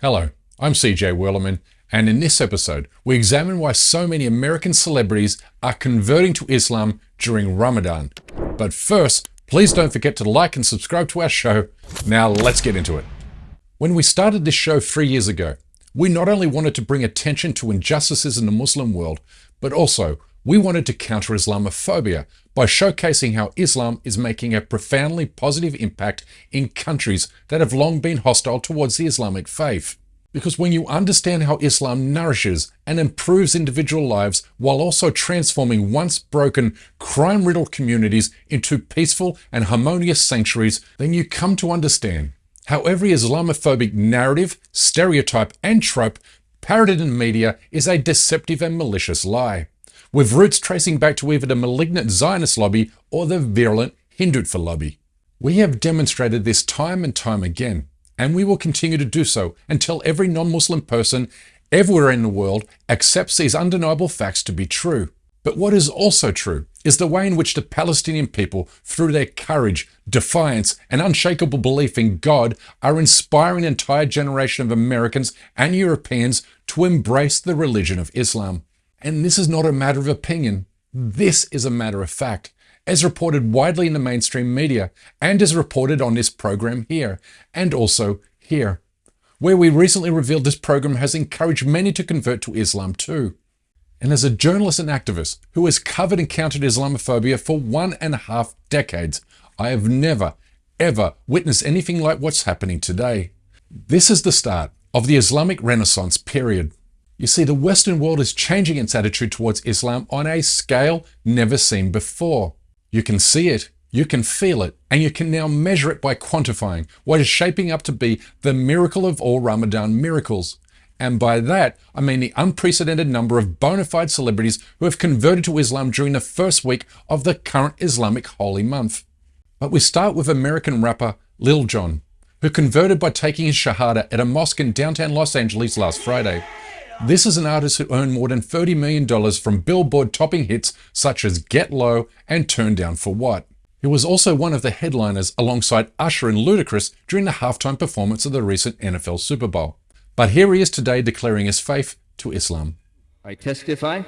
Hello, I'm CJ Werleman, and in this episode, we examine why so many American celebrities are converting to Islam during Ramadan. But first, please don't forget to like and subscribe to our show. Now let's get into it. When we started this show 3 years ago, we not only wanted to bring attention to injustices in the Muslim world, but also we wanted to counter Islamophobia by showcasing how Islam is making a profoundly positive impact in countries that have long been hostile towards the Islamic faith. Because when you understand how Islam nourishes and improves individual lives while also transforming once broken, crime-riddled communities into peaceful and harmonious sanctuaries, then you come to understand how every Islamophobic narrative, stereotype, and trope parroted in media is a deceptive and malicious lie, with roots tracing back to either the malignant Zionist lobby or the virulent Hindutva lobby. We have demonstrated this time and time again, and we will continue to do so until every non-Muslim person everywhere in the world accepts these undeniable facts to be true. But what is also true is the way in which the Palestinian people, through their courage, defiance, and unshakable belief in God, are inspiring an entire generation of Americans and Europeans to embrace the religion of Islam. And this is not a matter of opinion. This is a matter of fact, as reported widely in the mainstream media, and as reported on this program here, and also here, where we recently revealed this program has encouraged many to convert to Islam too. And as a journalist and activist who has covered and countered Islamophobia for 1.5 decades, I have never, ever witnessed anything like what's happening today. This is the start of the Islamic Renaissance period. You see, the Western world is changing its attitude towards Islam on a scale never seen before. You can see it, you can feel it, and you can now measure it by quantifying what is shaping up to be the miracle of all Ramadan miracles. And by that, I mean the unprecedented number of bona fide celebrities who have converted to Islam during the first week of the current Islamic holy month. But we start with American rapper Lil Jon, who converted by taking his shahada at a mosque in downtown Los Angeles last Friday. This is an artist who earned more than $30 million from Billboard topping hits such as Get Low and Turn Down for What. He was also one of the headliners alongside Usher and Ludacris during the halftime performance of the recent NFL Super Bowl. But here he is today declaring his faith to Islam. I testify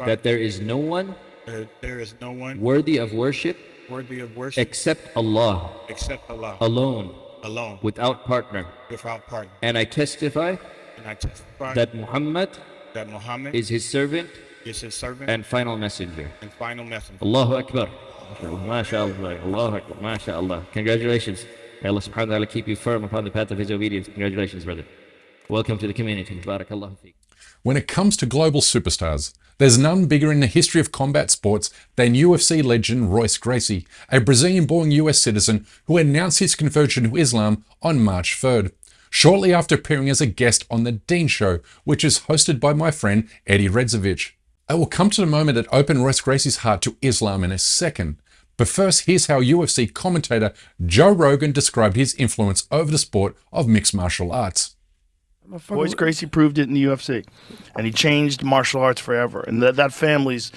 that there is no one worthy of worship except Allah alone without partner. And I testify that Muhammad is his servant and final messenger. Allahu Akbar. MashaAllah. Allahu Akbar. MashaAllah. Congratulations. May Allah subhanahu wa ta'ala keep you firm upon the path of his obedience. Congratulations, brother. Welcome to the community. Barakallahu feek. When it comes to global superstars, there's none bigger in the history of combat sports than UFC legend Royce Gracie, a Brazilian-born US citizen who announced his conversion to Islam on March 3rd, shortly after appearing as a guest on The Dean Show, which is hosted by my friend Eddie Redzovich. I will come to the moment that opened Royce Gracie's heart to Islam in a second. But first, here's how UFC commentator Joe Rogan described his influence over the sport of mixed martial arts. Royce Gracie proved it in the UFC, and he changed martial arts forever. And that family's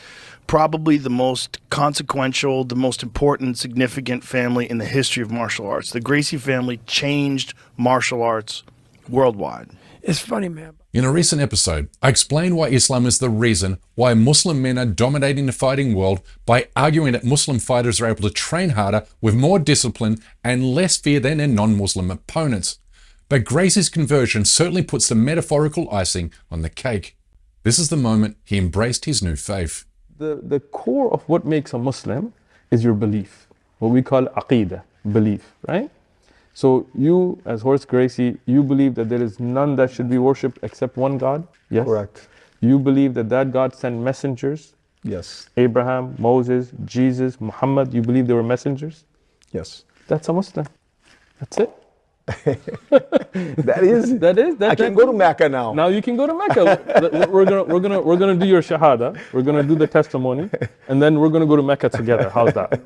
probably the most consequential, the most important, significant family in the history of martial arts. The Gracie family changed martial arts worldwide. It's funny, man. In a recent episode, I explained why Islam is the reason why Muslim men are dominating the fighting world by arguing that Muslim fighters are able to train harder with more discipline and less fear than their non-Muslim opponents. But Gracie's conversion certainly puts the metaphorical icing on the cake. This is the moment he embraced his new faith. The core of what makes a Muslim is your belief, what we call aqidah, belief, right? So you, as Royce Gracie, you believe that there is none that should be worshipped except one God? Yes. Correct. You believe that God sent messengers? Yes. Abraham, Moses, Jesus, Muhammad, you believe they were messengers? Yes. That's a Muslim. That's it. I can go to Mecca now. Now you can go to Mecca. We're gonna do your shahada. We're gonna do the testimony, and then we're gonna go to Mecca together. How's that?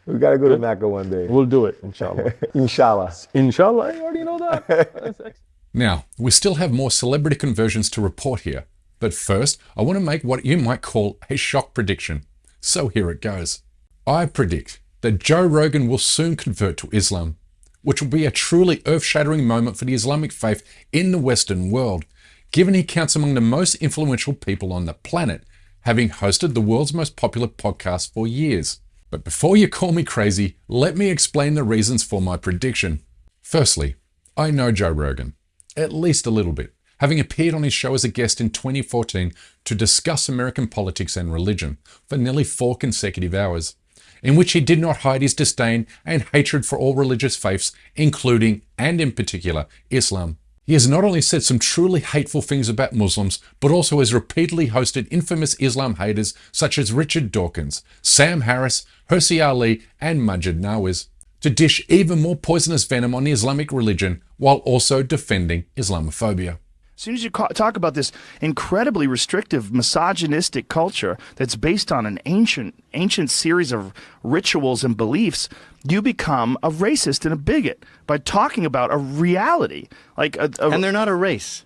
We gotta go to Mecca one day. We'll do it, inshallah. Inshallah. Inshallah, I already know that. Now, we still have more celebrity conversions to report here, but first, I want to make what you might call a shock prediction. So here it goes. I predict that Joe Rogan will soon convert to Islam. which will be a truly earth-shattering moment for the Islamic faith in the Western world, given he counts among the most influential people on the planet, having hosted the world's most popular podcast for years. But before you call me crazy, let me explain the reasons for my prediction. Firstly, I know Joe Rogan, at least a little bit, having appeared on his show as a guest in 2014 to discuss American politics and religion for nearly 4 consecutive hours, in which he did not hide his disdain and hatred for all religious faiths, including, and in particular, Islam. He has not only said some truly hateful things about Muslims, but also has repeatedly hosted infamous Islam haters such as Richard Dawkins, Sam Harris, Hirsi Ali, and Majid Nawaz, to dish even more poisonous venom on the Islamic religion while also defending Islamophobia. As soon as you talk about this incredibly restrictive, misogynistic culture that's based on an ancient series of rituals and beliefs, you become a racist and a bigot by talking about a reality. And they're not a race.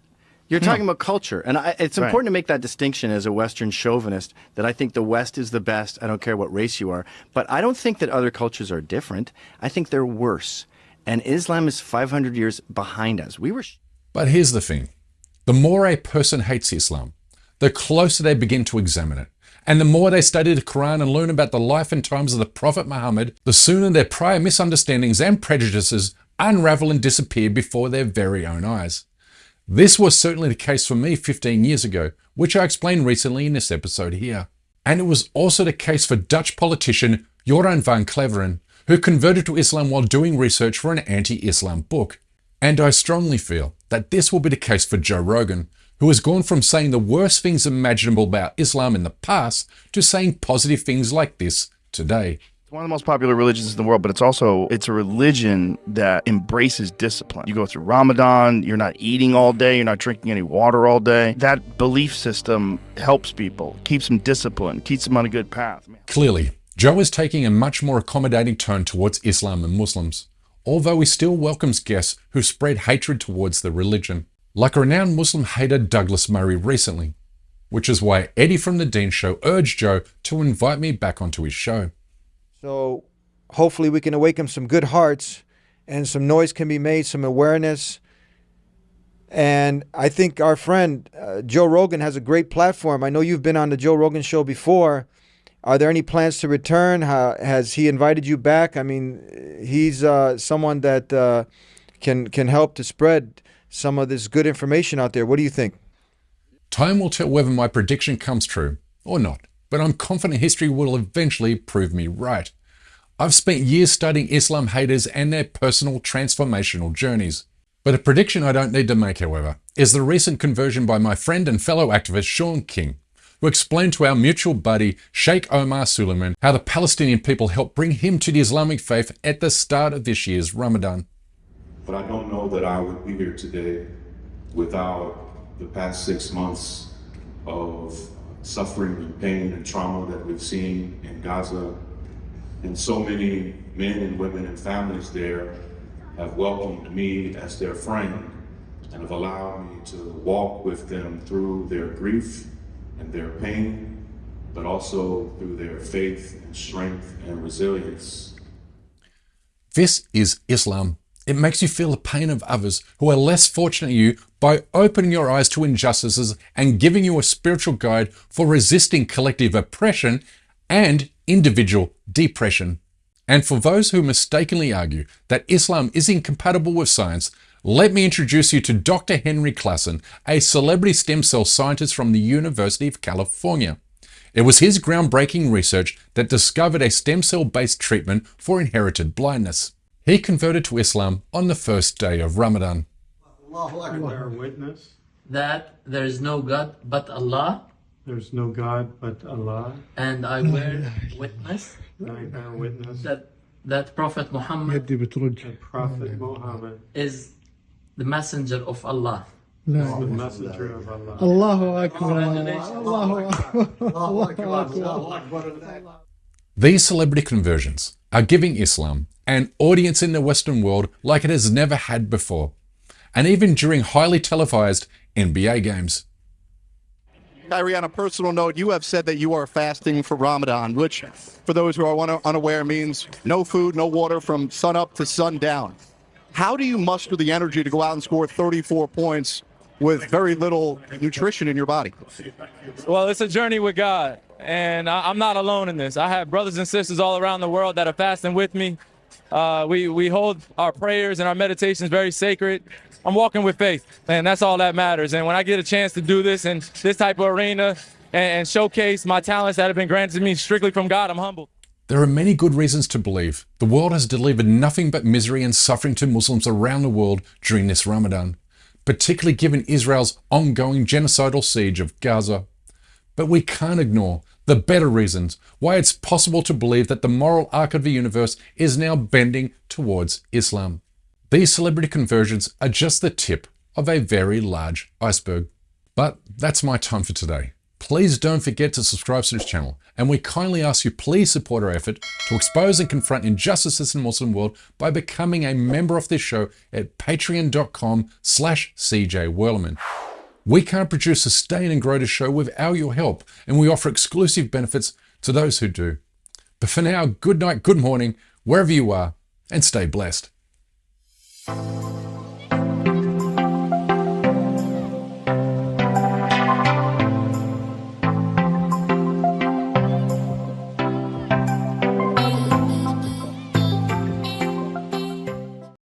You're talking about culture. And it's important to make that distinction as a Western chauvinist, that I think the West is the best. I don't care what race you are. But I don't think that other cultures are different. I think they're worse. And Islam is 500 years behind us. But here's the thing. The more a person hates Islam, the closer they begin to examine it. And the more they study the Quran and learn about the life and times of the Prophet Muhammad, the sooner their prior misunderstandings and prejudices unravel and disappear before their very own eyes. This was certainly the case for me 15 years ago, which I explained recently in this episode here. And it was also the case for Dutch politician Joran van Cleveren, who converted to Islam while doing research for an anti-Islam book. And I strongly feel that this will be the case for Joe Rogan, who has gone from saying the worst things imaginable about Islam in the past to saying positive things like this today. It's one of the most popular religions in the world, but it's a religion that embraces discipline. You go through Ramadan, you're not eating all day, you're not drinking any water all day. That belief system helps people, keeps them disciplined, keeps them on a good path. Clearly, Joe is taking a much more accommodating tone towards Islam and Muslims, although he still welcomes guests who spread hatred towards the religion, like renowned Muslim hater Douglas Murray recently, which is why Eddie from The Dean Show urged Joe to invite me back onto his show. So hopefully we can awaken some good hearts and some noise can be made, some awareness. And I think our friend Joe Rogan has a great platform. I know you've been on the Joe Rogan show before. Are there any plans to return? Has he invited you back? I mean, he's someone that can help to spread some of this good information out there. What do you think? Time will tell whether my prediction comes true or not, but I'm confident history will eventually prove me right. I've spent years studying Islam haters and their personal transformational journeys. But a prediction I don't need to make, however, is the recent conversion by my friend and fellow activist Sean King, who explained to our mutual buddy Sheikh Omar Suleiman how the Palestinian people helped bring him to the Islamic faith at the start of this year's Ramadan. But I don't know that I would be here today without the past 6 months of suffering and pain and trauma that we've seen in Gaza. And so many men and women and families there have welcomed me as their friend and have allowed me to walk with them through their grief and their pain, but also through their faith and strength and resilience. This is Islam. It makes you feel the pain of others who are less fortunate than you by opening your eyes to injustices and giving you a spiritual guide for resisting collective oppression and individual depression. And for those who mistakenly argue that Islam is incompatible with science, let me introduce you to Dr. Henry Klassen, a celebrity stem cell scientist from the University of California. It was his groundbreaking research that discovered a stem cell-based treatment for inherited blindness. He converted to Islam on the first day of Ramadan. I bear witness that there is no God but Allah. There's no God but Allah. And I bear witness that Prophet Muhammad is the messenger of Allah. The messenger of Allah. Allahu Akbar. Allahu Akbar. These celebrity conversions are giving Islam an audience in the Western world like it has never had before, and even during highly televised NBA games. Kyrie, on a personal note, you have said that you are fasting for Ramadan, which, for those who are unaware, means no food, no water from sun up to sundown. How do you muster the energy to go out and score 34 points with very little nutrition in your body? Well, it's a journey with God, and I'm not alone in this. I have brothers and sisters all around the world that are fasting with me. We hold our prayers and our meditations very sacred. I'm walking with faith, and that's all that matters. And when I get a chance to do this in this type of arena and showcase my talents that have been granted to me strictly from God, I'm humbled. There are many good reasons to believe the world has delivered nothing but misery and suffering to Muslims around the world during this Ramadan, particularly given Israel's ongoing genocidal siege of Gaza. But we can't ignore the better reasons why it's possible to believe that the moral arc of the universe is now bending towards Islam. These celebrity conversions are just the tip of a very large iceberg. But that's my time for today. Please don't forget to subscribe to this channel, and we kindly ask you please support our effort to expose and confront injustices in the Muslim world by becoming a member of this show at patreon.com/CJWhirleman. We can't produce, sustain and grow this show without your help, and we offer exclusive benefits to those who do. But for now, good night, good morning, wherever you are, and stay blessed.